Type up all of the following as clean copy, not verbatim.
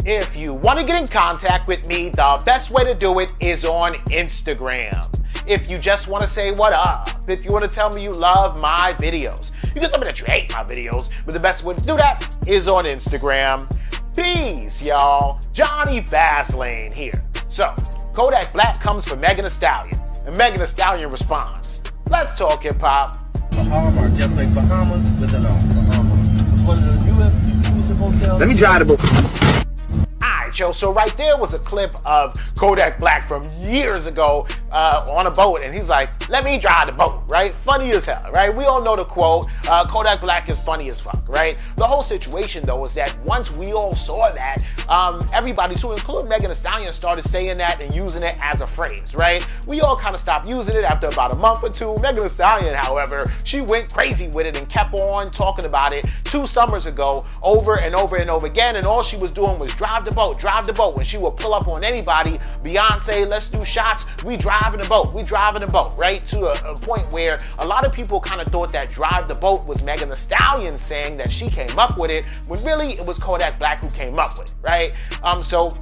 If you want to get in contact with me, the best way to do it is on Instagram. If you just want to say what up, if you want to tell me you love my videos, you can tell me that you hate my videos, but the best way to do that is on Instagram. Peace, y'all. Jonny Fastlane here. So, Kodak Black comes for Megan Thee Stallion, and Megan Thee Stallion responds, "Let's talk hip-hop." Bahama, just like Bahamas with an R. Bahama. What is the newest exclusive hotel? Let me drive the boat. Alright, yo, so right there was a clip of Kodak Black from years ago on a boat, and he's like, "Let me drive the boat," right? Funny as hell, right? We all know the quote, Kodak Black is funny as fuck, right? The whole situation, though, is that once we all saw that, everybody, to include Megan Thee Stallion, started saying that and using it as a phrase, right? We all kind of stopped using it after about a month or two. Megan Thee Stallion, however, she went crazy with it and kept on talking about it 2 summers ago over and over and over again, and all she was doing was drive the boat, drive the boat. When she would pull up on anybody, Beyonce, let's do shots, we driving the boat, we driving the boat, right? To a point where a lot of people kind of thought that drive the boat was Megan Thee Stallion saying that she came up with it, when really it was Kodak Black who came up with it, right? So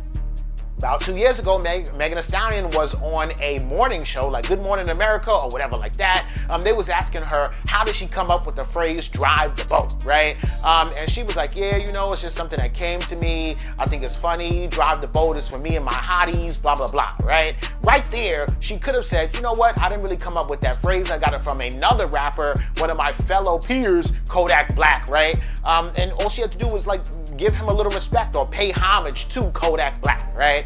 about 2 years ago, Megan Thee Stallion was on a morning show like Good Morning America or whatever like that. They was asking her, how did she come up with the phrase drive the boat, right? And she was like, yeah, you know, it's just something that came to me. I think it's funny. Drive the boat is for me and my hotties, blah, blah, blah, right? Right there, she could have said, you know what? I didn't really come up with that phrase. I got it from another rapper, one of my fellow peers, Kodak Black, right? And all she had to do was like give him a little respect or pay homage to Kodak Black, right?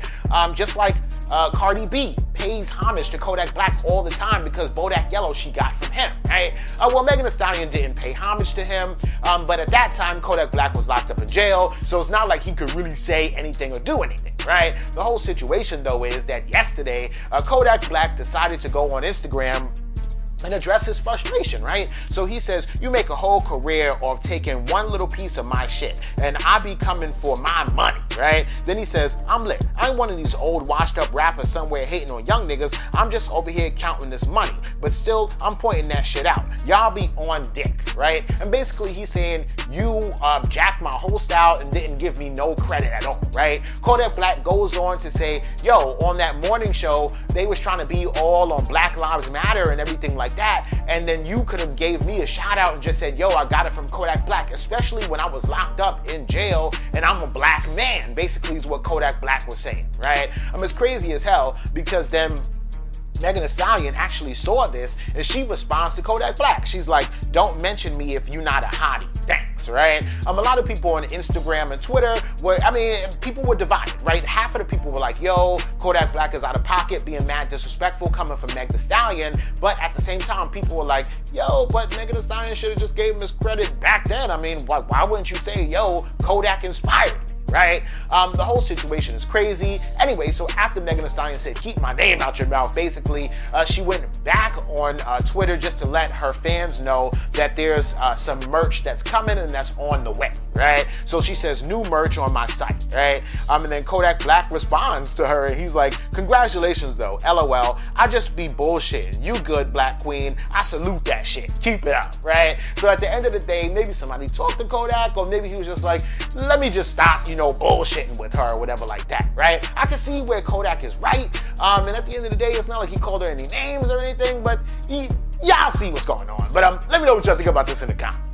Just like Cardi B pays homage to Kodak Black all the time because Bodak Yellow she got from him, right? Well, Megan Thee Stallion didn't pay homage to him, but at that time, Kodak Black was locked up in jail, so it's not like he could really say anything or do anything, right? The whole situation, though, is that yesterday, Kodak Black decided to go on Instagram and address his frustration, right? So he says, you make a whole career of taking one little piece of my shit, and I be coming for my money, right? Then he says, I'm lit. I ain't one of these old washed up rappers somewhere hating on young niggas. I'm just over here counting this money, but still, I'm pointing that shit out. Y'all be on dick, right? And basically he's saying, you jacked my whole style and didn't give me no credit at all, right? Kodak Black goes on to say, yo, on that morning show, they was trying to be all on Black Lives Matter and everything like that, and then you could have gave me a shout out and just said, yo, I got it from Kodak Black, especially when I was locked up in jail and I'm a black man, basically is what Kodak Black was saying, right? It's crazy as hell because then Megan Thee Stallion actually saw this and she responds to Kodak Black. She's like, don't mention me if you're not a hottie. Thanks, right? A lot of people on Instagram and Twitter people were divided, right? Half of the people were like, yo, Kodak Black is out of pocket, being mad disrespectful coming from Megan Thee Stallion. But at the same time, people were like, yo, but Megan Thee Stallion should have just gave him his credit back then. Why wouldn't you say, yo, Kodak inspired me? Right? The whole situation is crazy. Anyway, so after Megan Thee Stallion said, keep my name out your mouth, basically, she went back on Twitter just to let her fans know that there's some merch that's coming and that's on the way, right? So she says, new merch on my site, right? And then Kodak Black responds to her and he's like, congratulations though, LOL. I just be bullshitting. You good, Black Queen. I salute that shit. Keep it up, right? So at the end of the day, maybe somebody talked to Kodak, or maybe he was just like, let me just stop, bullshitting with her or whatever like that, right? I can see where Kodak is right. And at the end of the day, it's not like he called her any names or anything, but y'all see what's going on. But let me know what y'all think about this in the comments.